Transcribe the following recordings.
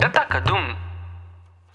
takadum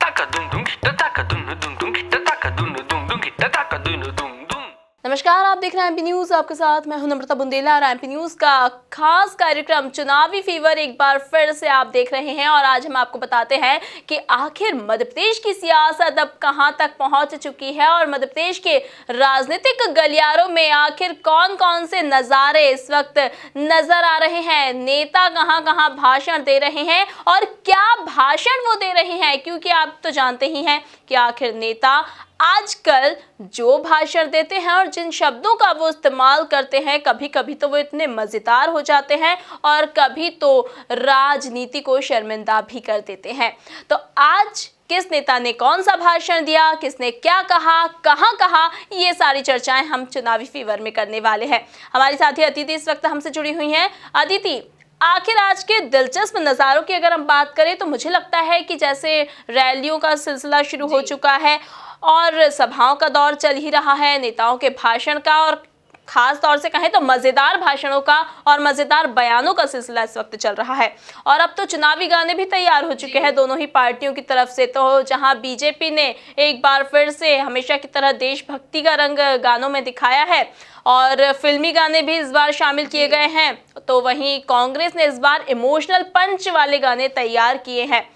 takadum dum takadum dum dum takadum dum dum takadum dum dum। नमस्कार, आप देख रहे हैं एमपी न्यूज। आपके साथ मैं हूं नम्रता बुंदेला और एमपी न्यूज का खास कार्यक्रम चुनावी फीवर एक बार फिर से आप देख रहे हैं। और आज हम आपको बताते हैं कि आखिर मध्य प्रदेश की सियासत अब कहां तक पहुंच चुकी है और मध्य प्रदेश के राजनीतिक गलियारों में आखिर कौन कौन से नज़ारे इस वक्त नजर आ रहे हैं, नेता कहां कहां भाषण दे रहे हैं और क्या भाषण वो दे रहे हैं। क्योंकि आप तो जानते ही हैं कि आखिर नेता आजकल जो भाषण देते हैं और जिन शब्दों का वो इस्तेमाल करते हैं, कभी कभी तो वो इतने मज़ेदार हो जाते हैं और कभी तो राजनीति को शर्मिंदा भी कर देते हैं। तो आज किस नेता ने कौन सा भाषण दिया, किसने क्या कहा, कहाँ कहा, ये सारी चर्चाएं हम चुनावी फीवर में करने वाले हैं। हमारी साथी अदिति इस वक्त हमसे जुड़ी हुई हैं। अदिति, आखिर आज के दिलचस्प नज़ारों की अगर हम बात करें तो मुझे लगता है कि जैसे रैलियों का सिलसिला शुरू हो चुका है और सभाओं का दौर चल ही रहा है, नेताओं के भाषण का और खास तौर से कहें तो मज़ेदार भाषणों का और मज़ेदार बयानों का सिलसिला इस वक्त चल रहा है। और अब तो चुनावी गाने भी तैयार हो चुके हैं दोनों ही पार्टियों की तरफ से। तो जहां बीजेपी ने एक बार फिर से हमेशा की तरह देशभक्ति का रंग गानों में दिखाया है और फिल्मी गाने भी इस बार शामिल किए गए हैं, तो वहीं कांग्रेस ने इस बार इमोशनल पंच वाले गाने तैयार किए हैं।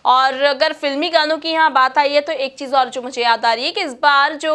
और अगर फिल्मी गानों की यहाँ बात आई है तो एक चीज़ और जो मुझे याद आ रही है कि इस बार जो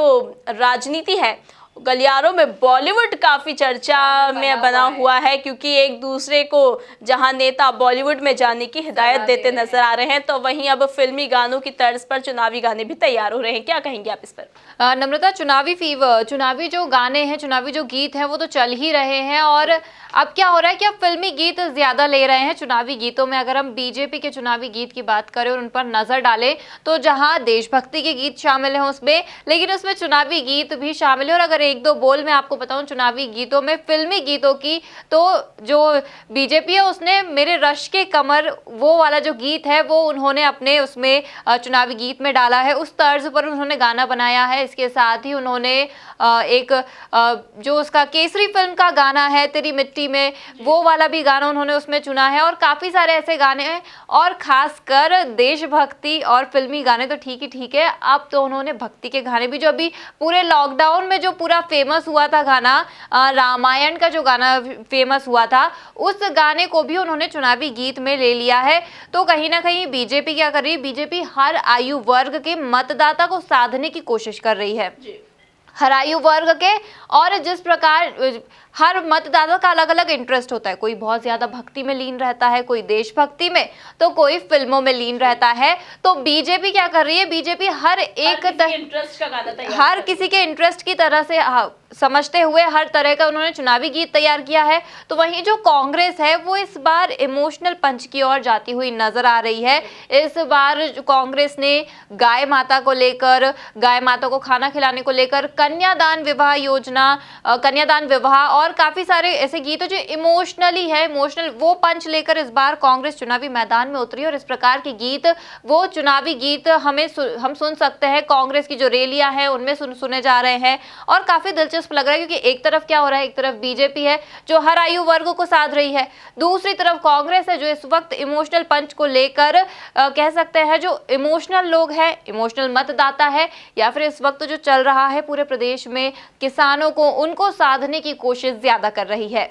राजनीति है गलियारों में बॉलीवुड काफ़ी चर्चा में बना हुआ है, क्योंकि एक दूसरे को जहां नेता बॉलीवुड में जाने की हिदायत देते नजर आ रहे हैं, तो वहीं अब फिल्मी गानों की तर्ज पर चुनावी गाने भी तैयार हो रहे हैं। क्या कहेंगे आप इस पर? नम्रता, चुनावी फीवर, चुनावी जो गाने हैं, चुनावी जो गीत हैं वो तो चल ही रहे हैं। और अब क्या हो रहा है कि अब फिल्मी गीत ज्यादा ले रहे हैं चुनावी गीतों में। अगर हम बीजेपी के चुनावी गीत की बात करें और उन पर नजर डालें तो जहां देशभक्ति के गीत शामिल हैं उसमें, लेकिन उसमें चुनावी गीत भी शामिल है। और अगर एक दो बोल मैं आपको बताऊं चुनावी गीतों में, फिल्मी गीतों की, तो जो बीजेपी है उसने मेरे रश के कमर वो वाला जो गीत है वो उन्होंने अपने उसमें चुनावी गीत में डाला है। उस तर्ज पर उन्होंने गाना बनाया है। इसके साथ ही उन्होंने एक जो उसका केसरी फिल्म का गाना है तेरी मिट्टी में, वो वाला भी गाना उन्होंने उसमें चुना है। और काफ़ी सारे ऐसे गाने हैं और खासकर देशभक्ति और फिल्मी गाने तो ठीक है, अब तो उन्होंने भक्ति के गाने भी, जो अभी पूरे लॉकडाउन में जो पूरा फेमस हुआ था गाना, रामायण का जो गाना फेमस हुआ था, उस गाने को भी उन्होंने चुनावी गीत में ले लिया है। तो कहीं ना कहीं बीजेपी क्या कर रही है, बीजेपी हर आयु वर्ग के मतदाता को साधने की कोशिश कर रही है, हर आयु वर्ग के। और जिस प्रकार हर मतदाता का अलग अलग इंटरेस्ट होता है, कोई बहुत ज्यादा भक्ति में लीन रहता है, कोई देशभक्ति में, तो कोई फिल्मों में लीन रहता है। तो बीजेपी क्या कर रही है, बीजेपी हर किसी के इंटरेस्ट की तरह से समझते हुए हर तरह का उन्होंने चुनावी गीत तैयार किया है। तो वहीं जो कांग्रेस है वो इस बार इमोशनल पंच की ओर जाती हुई नजर आ रही है। इस बार कांग्रेस ने गाय माता को लेकर, गाय माता को खाना खिलाने को लेकर, कन्यादान विवाह योजना, कन्यादान विवाह और काफी सारे ऐसे गीत जो इमोशनली है, इमोशनल वो पंच लेकर इस बार कांग्रेस चुनावी मैदान में उतरी। और इस प्रकार के गीत, वो चुनावी गीत हम सुन सकते हैं कांग्रेस की जो रैलियां हैं उनमें सुने जा रहे हैं। और काफी दिलचस्प लग रहा है, क्योंकि एक तरफ क्या हो रहा है, एक तरफ बीजेपी है जो हर आयु वर्ग को साध रही है, दूसरी तरफ कांग्रेस है जो इस वक्त इमोशनल पंच को लेकर कह सकते हैं जो इमोशनल लोग हैं, इमोशनल मतदाता है, या फिर इस वक्त जो चल रहा है पूरे प्रदेश में किसानों को, उनको साधने की कोशिश ज्यादा कर रही है।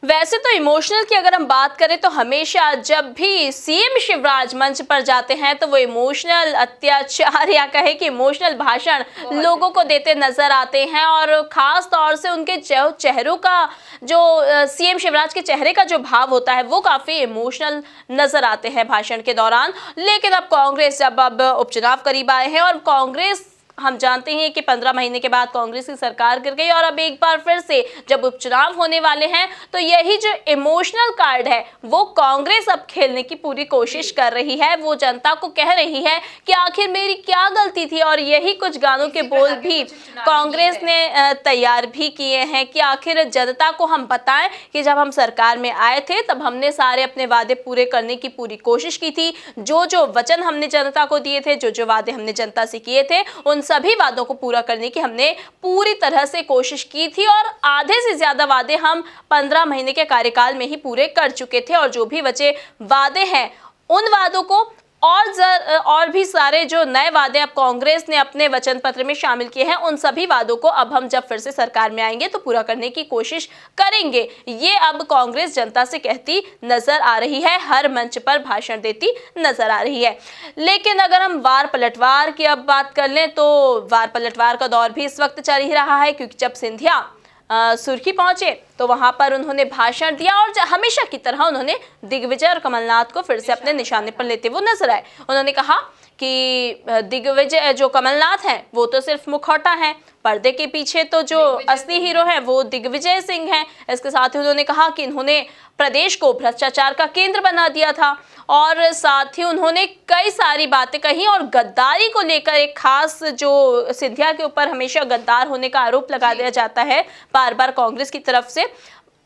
वैसे तो इमोशनल की अगर हम बात करें तो हमेशा जब भी सीएम शिवराज मंच पर जाते हैं तो वो इमोशनल अत्याचार या कहे कि इमोशनल भाषण लोगों को देते नजर आते हैं। और ख़ास तौर से उनके चेहरों का जो सीएम शिवराज के चेहरे का जो भाव होता है वो काफ़ी इमोशनल नजर आते हैं भाषण के दौरान। लेकिन अब कांग्रेस, जब अब उपचुनाव करीब आए हैं और कांग्रेस, हम जानते हैं कि 15 महीने के बाद कांग्रेस की सरकार गिर गई और अब एक बार फिर से जब उपचुनाव होने वाले हैं तो यही जो इमोशनल कार्ड है वो कांग्रेस अब खेलने की पूरी कोशिश कर रही है। वो जनता को कह रही है कि आखिर मेरी क्या गलती थी, और यही कुछ गानों के बोल भी कांग्रेस ने तैयार भी किए हैं कि आखिर जनता को हम बताएं कि जब हम सरकार में आए थे तब हमने सारे अपने वादे पूरे करने की पूरी कोशिश की थी, जो जो वचन हमने जनता को दिए थे, जो जो वादे हमने जनता से किए थे, उन सभी वादों को पूरा करने की हमने पूरी तरह से कोशिश की थी। और आधे से ज्यादा वादे हम 15 महीने के कार्यकाल में ही पूरे कर चुके थे, और जो भी बचे वादे हैं उन वादों को और भी सारे जो नए वादे अब कांग्रेस ने अपने वचन पत्र में शामिल किए हैं, उन सभी वादों को अब हम जब फिर से सरकार में आएंगे तो पूरा करने की कोशिश करेंगे, ये अब कांग्रेस जनता से कहती नजर आ रही है, हर मंच पर भाषण देती नजर आ रही है। लेकिन अगर हम वार पलटवार की अब बात कर लें तो वार पलटवार का दौर भी इस वक्त चल ही रहा है, क्योंकि जब सिंधिया सुर्खी पहुंचे तो वहां पर उन्होंने भाषण दिया और हमेशा की तरह उन्होंने दिग्विजय और कमलनाथ को फिर से अपने निशाने पर लेते हुए नजर आए। उन्होंने कहा कि दिग्विजय जो कमलनाथ हैं वो तो सिर्फ मुखौटा है, पर्दे के पीछे तो जो असली हीरो है वो दिग्विजय सिंह हैं। इसके साथ ही उन्होंने कहा कि इन्होंने प्रदेश को भ्रष्टाचार का केंद्र बना दिया था और साथ ही उन्होंने कई सारी बातें कही और गद्दारी को लेकर एक खास जो सिंधिया के ऊपर हमेशा गद्दार होने का आरोप लगा दिया जाता है बार बार कांग्रेस की तरफ से,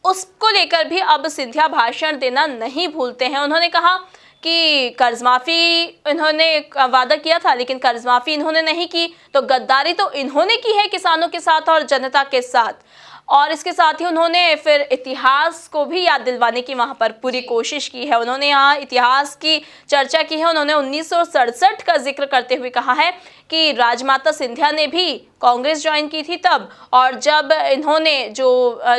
उसको लेकर भी अब सिंधिया भाषण देना नहीं भूलते हैं। उन्होंने कहा कि कर्ज माफी इन्होंने वादा किया था लेकिन कर्ज माफी इन्होंने नहीं की, तो गद्दारी तो इन्होंने की है किसानों के साथ और जनता के साथ। और इसके साथ ही उन्होंने फिर इतिहास को भी याद दिलवाने की वहां पर पूरी कोशिश की है। उन्होंने यहाँ इतिहास की चर्चा की है। उन्होंने 1967 का जिक्र करते हुए कहा है कि राजमाता सिंधिया ने भी कांग्रेस ज्वाइन की थी तब, और जब इन्होंने जो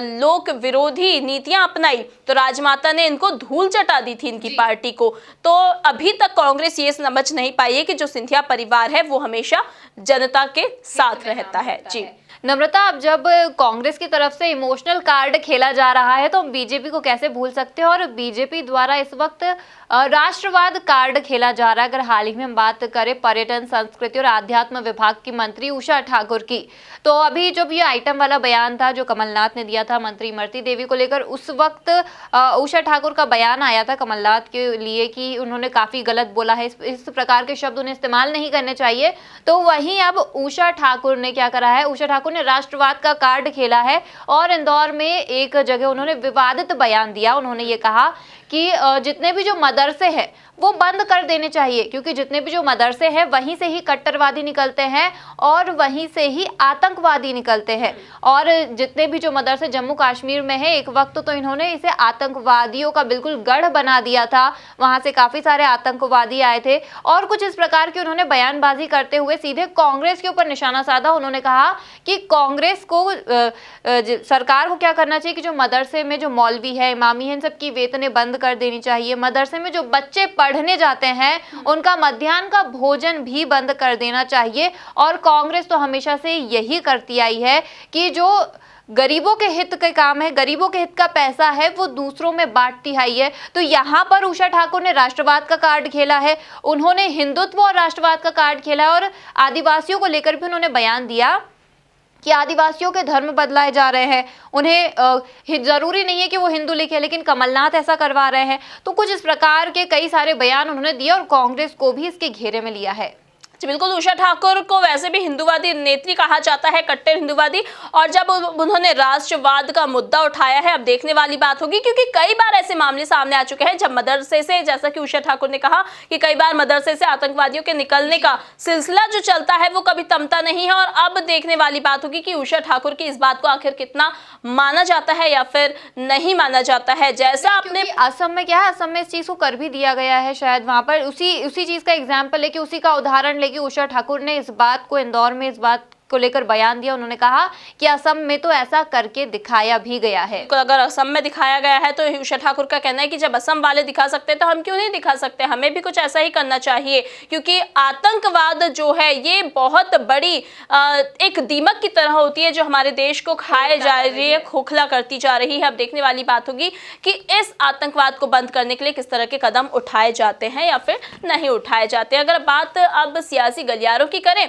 लोक विरोधी नीतियां अपनाई तो राजमाता ने इनको धूल चटा दी थी इनकी पार्टी को। तो अभी तक कांग्रेस ये समझ नहीं पाई है कि जो सिंधिया परिवार है वो हमेशा जनता के साथ रहता है। जी नम्रता, अब जब कांग्रेस की तरफ से इमोशनल कार्ड खेला जा रहा है तो हम बीजेपी को कैसे भूल सकते हैं, और बीजेपी द्वारा इस वक्त राष्ट्रवाद कार्ड खेला जा रहा है। अगर हाल ही में हम बात करें पर्यटन, संस्कृति और आध्यात्म विभाग की मंत्री उषा ठाकुर की, तो अभी जब ये आइटम वाला बयान था जो कमलनाथ ने दिया था मंत्री इमरती देवी को लेकर, उस वक्त उषा ठाकुर का बयान आया था कमलनाथ के लिए कि उन्होंने काफी गलत बोला है, इस प्रकार के शब्द उन्हें इस्तेमाल नहीं करने चाहिए। तो वहीं अब उषा ठाकुर ने क्या करा है, उषा ठाकुर ने राष्ट्रवाद का कार्ड खेला है और इंदौर में एक जगह उन्होंने विवादित बयान दिया। उन्होंने ये कहा कि जितने भी जो मदरसे हैं वो बंद कर देने चाहिए, क्योंकि जितने भी जो मदरसे हैं वहीं से ही कट्टरवादी निकलते हैं और वहीं से ही आतंकवादी निकलते हैं। और जितने भी जो मदरसे जम्मू कश्मीर में है, एक वक्त तो इन्होंने इसे आतंकवादियों का बिल्कुल गढ़ बना दिया था, वहां से काफी सारे आतंकवादी आए थे और कुछ इस प्रकार की उन्होंने बयानबाजी करते हुए सीधे कांग्रेस के ऊपर निशाना साधा। उन्होंने कहा कि कांग्रेस को सरकार को क्या करना चाहिए कि जो मदरसे में जो मौलवी है, इमामी है, इन सबकी वेतनें बंद कर देनी चाहिए। मदरसे में जो बच्चे पढ़ने जाते हैं उनका मध्याह्न का भोजन भी बंद कर देना चाहिए। और कांग्रेस तो हमेशा से यही करती आई है कि जो गरीबों के हित के काम है, गरीबों के हित का पैसा है, वो दूसरों में बांटती आई है। तो यहाँ पर उषा ठाकुर ने राष्ट्रवाद का कार्ड खेला है, उन्होंने हिंदुत्व और राष्ट्रवाद का कार्ड खेला है और आदिवासियों को लेकर भी उन्होंने बयान दिया कि आदिवासियों के धर्म बदलाए जा रहे हैं, उन्हें जरूरी नहीं है कि वो हिंदू लिखे, लेकिन कमलनाथ ऐसा करवा रहे हैं। तो कुछ इस प्रकार के कई सारे बयान उन्होंने दिए और कांग्रेस को भी इसके घेरे में लिया है। जी बिल्कुल, उषा ठाकुर को वैसे भी हिंदूवादी नेत्री कहा जाता है, कट्टर हिंदूवादी, और जब उन्होंने राष्ट्रवाद का मुद्दा उठाया है अब देखने वाली बात होगी, क्योंकि कई बार ऐसे मामले सामने आ चुके हैं जब मदरसे से, जैसा कि उषा ठाकुर ने कहा कि कई बार मदरसे से आतंकवादियों के निकलने का सिलसिला जो चलता है वो कभी थमता नहीं है। और अब देखने वाली बात होगी कि उषा ठाकुर की इस बात को आखिर कितना माना जाता है या फिर नहीं माना जाता है। जैसा आपने असम में क्या है, असम में इस चीज को कर भी दिया गया है, शायद वहां पर उसी चीज का एग्जाम्पल लेके, उसी का उदाहरण लेके उषा ठाकुर ने इस बात को, इंदौर में इस बात को लेकर बयान दिया। उन्होंने कहा कि असम में तो ऐसा करके दिखाया भी गया है। अगर असम में दिखाया गया है तो उषा ठाकुर का कहना है कि जब असम वाले दिखा सकते हैं तो हम क्यों नहीं दिखा सकते, हमें भी कुछ ऐसा ही करना चाहिए। क्योंकि आतंकवाद जो है ये बहुत बड़ी एक दीमक की तरह होती है जो हमारे देश को खाए जा रही है, खोखला करती जा रही है। अब देखने वाली बात होगी कि इस आतंकवाद को बंद करने के लिए किस तरह के कदम उठाए जाते हैं या फिर नहीं उठाए जाते। अगर बात अब सियासी गलियारों की करें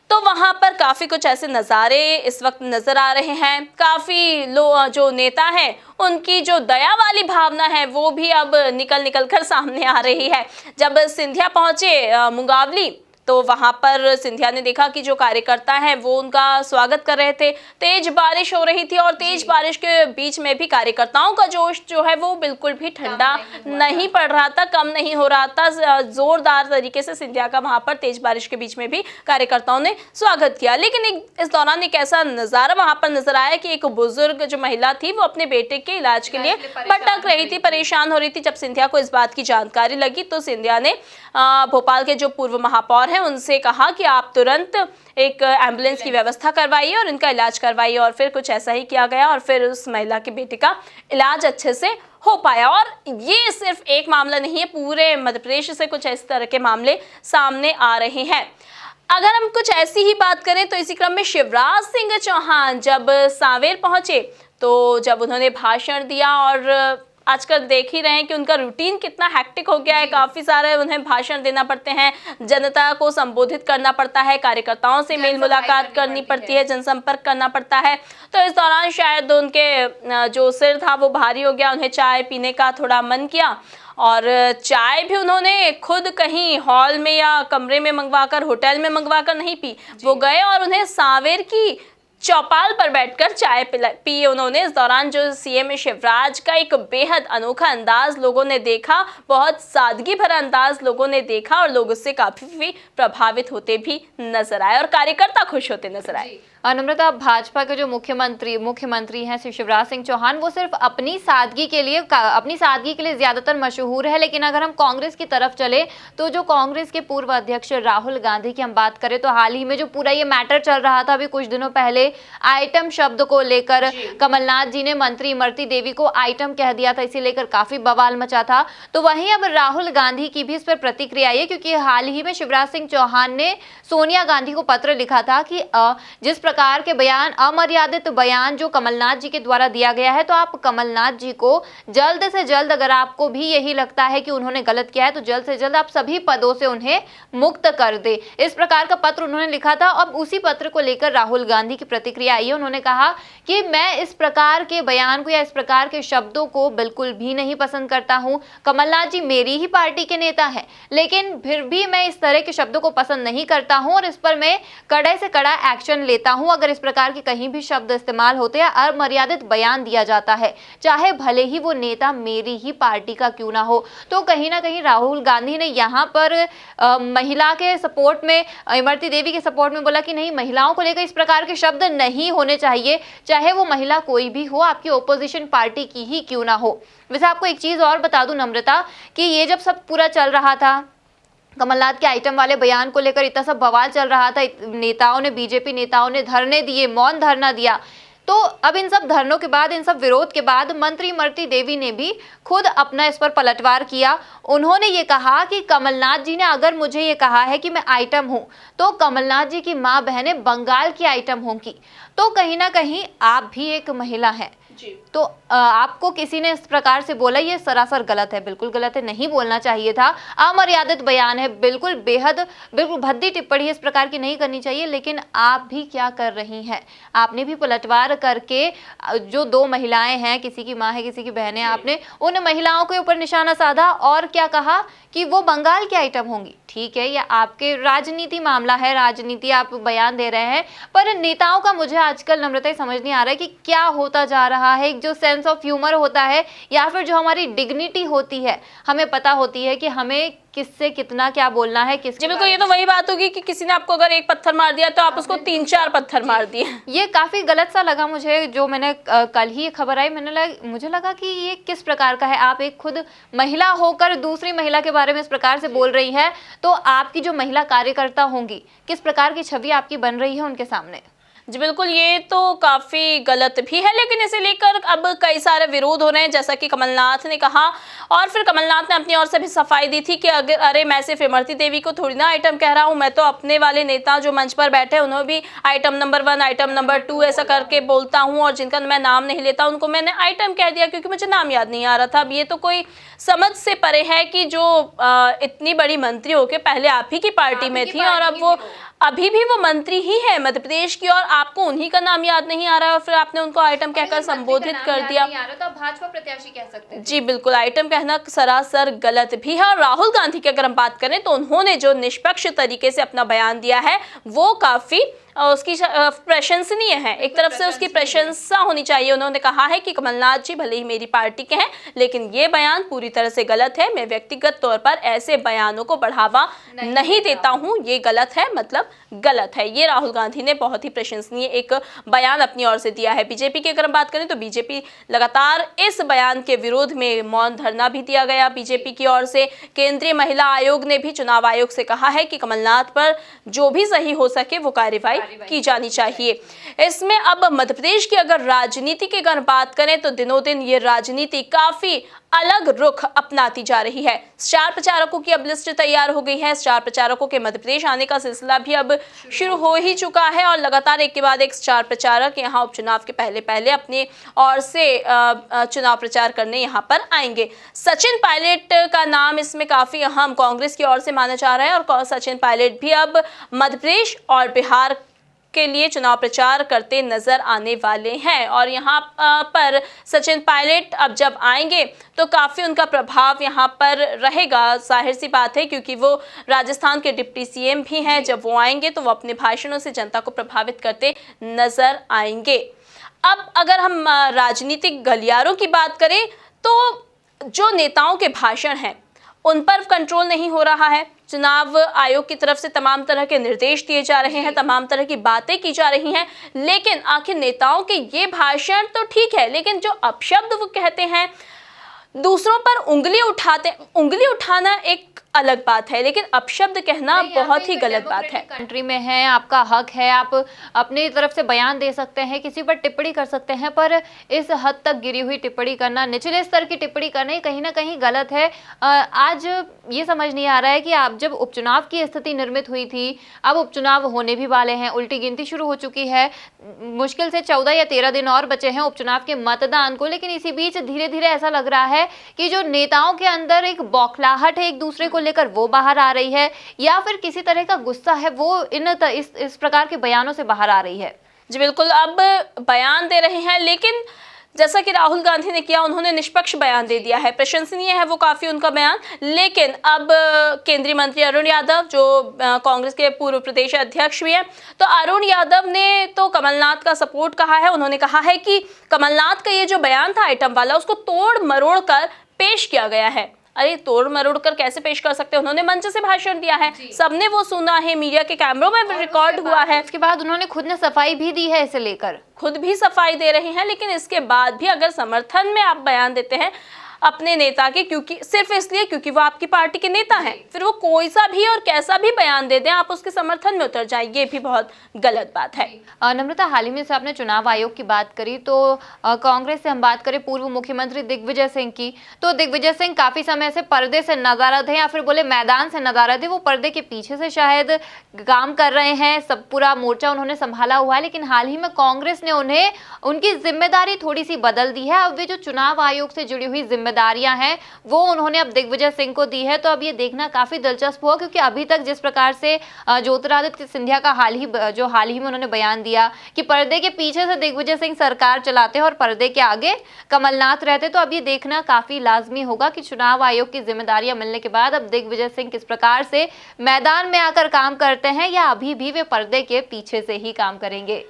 तो वहां पर काफी कुछ ऐसे नज़ारे इस वक्त नजर आ रहे हैं। काफी जो नेता हैं उनकी जो दया वाली भावना है वो भी अब निकल कर सामने आ रही है। जब सिंधिया पहुंचे मुंगावली तो वहां पर सिंधिया ने देखा कि जो कार्यकर्ता हैं वो उनका स्वागत कर रहे थे। तेज बारिश हो रही थी और तेज बारिश के बीच में भी कार्यकर्ताओं का जोश जो है वो बिल्कुल भी ठंडा नहीं पड़ रहा था, कम नहीं हो रहा था। जोरदार तरीके से सिंधिया का वहां पर तेज बारिश के बीच में भी कार्यकर्ताओं ने स्वागत किया। लेकिन इस दौरान एक ऐसा नजारा वहां पर नजर आया कि एक बुजुर्ग जो महिला थी वो अपने बेटे के इलाज के लिए भटक रही थी, परेशान हो रही थी। जब सिंधिया को इस बात की जानकारी लगी तो सिंधिया ने भोपाल के जो पूर्व महापौर हैं उनसे कहा कि आप तुरंत एक एम्बुलेंस की व्यवस्था करवाइए और इनका इलाज करवाइए। और फिर कुछ ऐसा ही किया गया और फिर उस महिला के बेटे का इलाज अच्छे से हो पाया। और ये सिर्फ एक मामला नहीं है, पूरे मध्य प्रदेश से कुछ इस तरह के मामले सामने आ रहे हैं। अगर हम कुछ ऐसी ही बात करें तो इसी क्रम में शिवराज सिंह चौहान जब सांवेर पहुंचे तो जब उन्होंने भाषण दिया, और आजकल देख ही रहे हैं कि उनका रूटीन कितना हेक्टिक हो गया है, काफ़ी सारे उन्हें भाषण देना पड़ते हैं, जनता को संबोधित करना पड़ता है, कार्यकर्ताओं से मेल मुलाकात करनी पड़ती है, जनसंपर्क करना पड़ता है। तो इस दौरान शायद उनके जो सिर था वो भारी हो गया, उन्हें चाय पीने का थोड़ा मन किया और चाय भी उन्होंने खुद कहीं हॉल में या कमरे में मंगवाकर, होटल में मंगवाकर नहीं पी। वो गए और उन्हें सांवेर की चौपाल पर बैठकर चाय पी उन्होंने। इस दौरान जो सीएम शिवराज का एक बेहद अनोखा अंदाज लोगों ने देखा, बहुत सादगी भरा अंदाज लोगों ने देखा और लोग उससे काफी प्रभावित होते भी नजर आए और कार्यकर्ता खुश होते नजर आए। नम्रता, भाजपा के जो मुख्यमंत्री हैं श्री शिवराज सिंह चौहान, वो सिर्फ अपनी सादगी के लिए ज्यादातर मशहूर है। लेकिन अगर हम कांग्रेस की तरफ चले तो जो कांग्रेस के पूर्व अध्यक्ष राहुल गांधी की हम बात करें तो हाल ही में जो पूरा ये मैटर चल रहा था, अभी कुछ दिनों पहले आइटम शब्द को लेकर कमलनाथ जी ने मंत्री इमरती देवी को आइटम कह दिया था, इसे लेकर काफी बवाल मचा था। तो वहीं अब राहुल गांधी की भी इस पर प्रतिक्रिया है, क्योंकि हाल ही में शिवराज सिंह चौहान ने सोनिया गांधी को पत्र लिखा था कि जिस प्रकार के बयान, अमर्यादित बयान जो कमलनाथ जी के द्वारा दिया गया है, तो आप कमलनाथ जी को जल्द से जल्द, अगर आपको भी यही लगता है कि उन्होंने गलत किया है, तो जल्द से जल्द आप सभी पदों से उन्हें मुक्त कर दे। इस प्रकार का पत्र उन्होंने लिखा था। अब उसी पत्र को लेकर राहुल गांधी की प्रतिक्रिया आई है। उन्होंने कहा कि मैं इस प्रकार के बयान को या इस प्रकार के शब्दों को बिल्कुल भी नहीं पसंद करता हूं। कमलनाथ जी मेरी ही पार्टी के नेता हैं, लेकिन फिर भी मैं इस तरह के शब्दों को पसंद नहीं करता हूं और इस पर मैं कड़े से कड़ा एक्शन लेता हूं अगर इस प्रकार के कहीं भी शब्द इस्तेमाल होते हैं, अमर्यादित बयान दिया जाता है, चाहे भले ही वो नेता मेरी ही पार्टी का क्यों ना हो। तो कहीं ना कहीं राहुल गांधी ने यहाँ पर महिला के सपोर्ट में, इमरती देवी के सपोर्ट में बोला कि नहीं, महिलाओं को लेकर इस प्रकार के शब्द नहीं होने चाहिए, चाहे वो महिला कोई भी हो, आपकी ओपोजिशन पार्टी की ही क्यों ना हो। वैसे आपको एक चीज और बता दूं नम्रता, कि ये जब सब पूरा चल रहा था, कमलनाथ के आइटम वाले बयान को लेकर इतना सब बवाल चल रहा था, नेताओं ने, बीजेपी नेताओं ने धरने दिए, मौन धरना दिया, तो अब इन सब धरनों के बाद, इन सब विरोध के बाद मंत्री इमरती देवी ने भी खुद अपना इस पर पलटवार किया। उन्होंने ये कहा कि कमलनाथ जी ने अगर मुझे ये कहा है कि मैं आइटम हूं, तो कमलनाथ जी की माँ बहनें बंगाल की आइटम होंगी। तो कहीं ना कहीं आप भी एक महिला हैं, तो आपको किसी ने इस प्रकार से बोला, ये सरासर गलत है, बिल्कुल गलत है, नहीं बोलना चाहिए था, अमर्यादित बयान है, बिल्कुल बिल्कुल भद्दी टिप्पणी इस प्रकार की नहीं करनी चाहिए। लेकिन आप भी क्या कर रही हैं, आपने भी पलटवार करके जो दो महिलाएं हैं, किसी की माँ है किसी की बहन है, आपने उन महिलाओं के ऊपर निशाना साधा और क्या कहा कि वो बंगाल की आइटम होंगी। ठीक है, यह आपके राजनीति मामला है, राजनीति आप बयान दे रहे हैं, पर नेताओं का मुझे आजकल नम्रता समझ नहीं आ रहा है कि क्या होता जा रहा है। एक जो सेंस ऑफ ह्यूमर होता है या फिर जो हमारी डिग्निटी होती है, हमें पता होती है कि हमें किससे कितना क्या बोलना है, किसके। बिल्कुल, ये तो वही बात होगी कि किसी ने आपको अगर एक पत्थर मार दिया तो आप उसको 3-4 पत्थर मार दिए। ये काफी गलत सा लगा मुझे, जो मैंने कल ही खबर आई, मुझे लगा कि ये किस प्रकार का है। आप एक खुद महिला होकर दूसरी महिला के बारे में इस प्रकार से बोल रही है, तो आपकी जो महिला कार्यकर्ता होंगी, किस प्रकार की छवि आपकी बन रही है उनके सामने। जी बिल्कुल, ये तो काफ़ी गलत भी है, लेकिन इसे लेकर अब कई सारे विरोध हो रहे हैं, जैसा कि कमलनाथ ने कहा। और फिर कमलनाथ ने अपनी ओर से भी सफाई दी थी कि अगर अरे मैं सिर्फ इमरती देवी को थोड़ी ना आइटम कह रहा हूँ, मैं तो अपने वाले नेता जो मंच पर बैठे हैं उन्हें भी आइटम नंबर 1, आइटम नंबर 2 ऐसा करके बोलता हूँ, और जिनका मैं नाम नहीं लेता उनको मैंने आइटम कह दिया क्योंकि मुझे नाम याद नहीं आ रहा था। अब ये तो कोई समझ से परे है कि जो इतनी बड़ी मंत्री होके पहले आप ही की पार्टी में थी और अब वो अभी भी वो मंत्री ही है मध्य प्रदेश की, और आपको उन्हीं का नाम याद नहीं आ रहा है और फिर आपने उनको आइटम कहकर संबोधित कर दिया। तो भाजपा प्रत्याशी कह सकते हैं। जी बिल्कुल, आइटम कहना सरासर गलत भी है। और राहुल गांधी की अगर हम बात करें तो उन्होंने जो निष्पक्ष तरीके से अपना बयान दिया है वो काफी उसकी प्रशंसनीय है। एक तरफ से उसकी प्रशंसा होनी चाहिए। उन्होंने कहा है कि कमलनाथ जी भले ही मेरी पार्टी के हैं लेकिन ये बयान पूरी तरह से गलत है। मैं व्यक्तिगत तौर पर ऐसे बयानों को बढ़ावा नहीं देता हूं। ये गलत है, मतलब गलत है। ये राहुल गांधी ने बहुत ही प्रशंसनीय एक बयान अपनी ओर से दिया है। बीजेपी की अगर हम बात करें तो बीजेपी लगातार इस बयान के विरोध में मौन धरना भी दिया गया बीजेपी की ओर से। केंद्रीय महिला आयोग ने भी चुनाव आयोग से कहा है कि कमलनाथ पर जो भी सही हो सके वो कार्रवाई की जानी चाहिए। इसमें अब मध्य प्रदेश की अगर राजनीति की अगर बात करें तो दिनों दिन ये राजनीति काफी अलग रुख अपनाती जा रही है। स्टार प्रचारकों की अब लिस्ट तैयार हो गई है। स्टार प्रचारकों के मध्य प्रदेश आने का सिलसिला भी अब शुरू हो ही चुका है और लगातार एक के बाद एक स्टार प्रचारक यहाँ उपचुनाव के पहले अपने ओर से चुनाव प्रचार करने यहाँ पर आएंगे। सचिन पायलट का नाम इसमें काफी अहम कांग्रेस की ओर से माना जा रहा है और सचिन पायलट भी अब मध्य प्रदेश और बिहार के लिए चुनाव प्रचार करते नजर आने वाले हैं। और यहाँ पर सचिन पायलट अब जब आएंगे तो काफ़ी उनका प्रभाव यहाँ पर रहेगा। जाहिर सी बात है क्योंकि वो राजस्थान के डिप्टी सीएम भी हैं। जब वो आएंगे तो वो अपने भाषणों से जनता को प्रभावित करते नजर आएंगे। अब अगर हम राजनीतिक गलियारों की बात करें तो जो नेताओं के भाषण हैं उन पर कंट्रोल नहीं हो रहा है। चुनाव आयोग की तरफ से तमाम तरह के निर्देश दिए जा रहे हैं, तमाम तरह की बातें की जा रही हैं, लेकिन आखिर नेताओं के ये भाषण तो ठीक है लेकिन जो अपशब्द वो कहते हैं, दूसरों पर उंगली उठाना एक अलग बात है लेकिन अपशब्द कहना बहुत ही गलत बात है। कंट्री में है, आपका हक है, आप अपनी तरफ से बयान दे सकते हैं, किसी पर टिप्पणी कर सकते हैं, पर इस हद तक गिरी हुई टिप्पणी करना, निचले स्तर की टिप्पणी करना कहीं ना कहीं गलत है। आज ये समझ नहीं आ रहा है कि आप जब उपचुनाव की स्थिति निर्मित हुई थी, अब उपचुनाव होने भी वाले हैं, उल्टी गिनती शुरू हो चुकी है, मुश्किल से 14 या 13 दिन और बचे हैं उपचुनाव के मतदान को, लेकिन इसी बीच धीरे धीरे ऐसा लग रहा है कि जो नेताओं के अंदर एक बौखलाहट है एक दूसरे को लेकर वो बाहर आ रही है या फिर किसी तरह का गुस्सा है वो इस प्रकार के बयानों से बाहर आ रही है। जी बिल्कुल, अब बयान दे रहे हैं लेकिन जैसा कि राहुल गांधी ने किया, उन्होंने निष्पक्ष बयान दे दिया है। प्रशंसनीय है वो काफी उनका बयान, लेकिन अब केंद्रीय मंत्री अरुण यादव जो कांग्रेस के पूर्व प्रदेश अध्यक्ष भी हैं, तो अरुण यादव ने तो कमलनाथ का सपोर्ट कहा है। उन्होंने कहा है कि कमलनाथ का ये जो बयान था आइटम वाला, उसको तोड़ मरोड़ कर पेश किया गया है। अरे तोड़ मरोड़ कर कैसे पेश कर सकते हैं? उन्होंने मंच से भाषण दिया है, सबने वो सुना है, मीडिया के कैमरों में रिकॉर्ड हुआ है। उसके बाद उन्होंने खुद ने सफाई भी दी है, इसे लेकर खुद भी सफाई दे रहे हैं, लेकिन इसके बाद भी अगर समर्थन में आप बयान देते हैं अपने नेता के, क्योंकि सिर्फ इसलिए क्योंकि वो आपकी पार्टी के नेता हैं, फिर वो कोई सा भी और कैसा भी बयान दे दें, आप उसके समर्थन में उतर जाए, ये भी बहुत गलत बात है। नम्रता, हाल ही में से आपने चुनाव आयोग की बात करी, तो कांग्रेस से हम बात करें पूर्व मुख्यमंत्री दिग्विजय सिंह की, तो दिग्विजय सिंह काफी समय से पर्दे से नदारद है या फिर बोले मैदान से नदारद है, वो पर्दे के पीछे से शायद काम कर रहे हैं, सब पूरा मोर्चा उन्होंने संभाला हुआ है, लेकिन हाल ही में कांग्रेस ने उन्हें उनकी जिम्मेदारी थोड़ी सी बदल दी है। अब वे जो चुनाव आयोग से जुड़ी हुई जिम्मेदारियां हैं वो उन्होंने अब दिग्विजय सिंह को दी है। तो अब ये देखना काफी दिलचस्प हुआ, क्योंकि अभी तक जिस प्रकार से ज्योतिरादित्य सिंधिया का हाल ही में उन्होंने बयान दिया कि पर्दे के पीछे से दिग्विजय सिंह सरकार चलाते हैं और पर्दे के आगे कमलनाथ रहते, तो अब ये देखना काफी लाजमी होगा कि चुनाव आयोग की जिम्मेदारियां मिलने के बाद अब दिग्विजय सिंह किस प्रकार से मैदान में आकर काम करते हैं या अभी भी वे पर्दे के पीछे से ही काम करेंगे।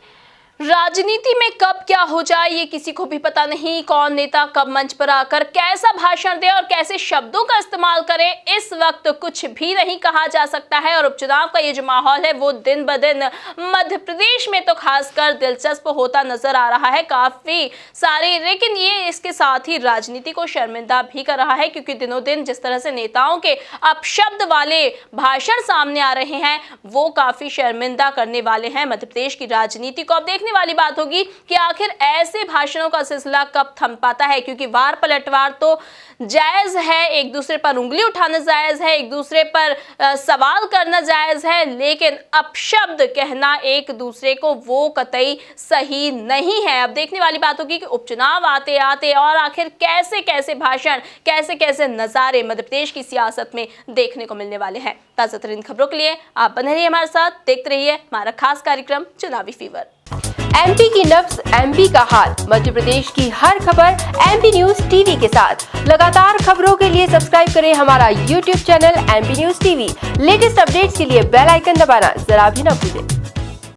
राजनीति में कब क्या हो जाए ये किसी को भी पता नहीं। कौन नेता कब मंच पर आकर कैसा भाषण दे और कैसे शब्दों का इस्तेमाल करे, इस वक्त कुछ भी नहीं कहा जा सकता है। और उपचुनाव का ये जो माहौल है वो दिन ब दिन मध्य प्रदेश में तो खासकर दिलचस्प होता नजर आ रहा है काफी सारे, लेकिन ये इसके साथ ही राजनीति को शर्मिंदा भी कर रहा है, क्योंकि दिनों दिन जिस तरह से नेताओं के अपशब्द वाले भाषण सामने आ रहे हैं वो काफी शर्मिंदा करने वाले हैं मध्य प्रदेश की राजनीति को। अब देखने वाली बात होगी कि आखिर ऐसे भाषणों का सिलसिला कब थम पाता है, क्योंकि वार पलटवार तो जायज है, एक दूसरे पर उंगली उठाना जायज है, एक दूसरे पर सवाल करना जायज है, लेकिन अपशब्द कहना एक दूसरे को वो कतई सही नहीं है। अब देखने वाली बात होगी कि उपचुनाव आते आते और आखिर कैसे कैसे भाषण, कैसे कैसे नजारे मध्य प्रदेश की सियासत में देखने को मिलने वाले हैं। ताजा तरीन खबरों के लिए आप बने रहिए हमारे साथ, देखते रहिए हमारा खास कार्यक्रम चुनावी फीवर। एमपी की नब्ज, एमपी का हाल, मध्य प्रदेश की हर खबर एमपी न्यूज टीवी के साथ। लगातार खबरों के लिए सब्सक्राइब करें हमारा YouTube channel MP news TV. Latest updates के लिए बेल आइकन दबाना जरा भी न भूलें।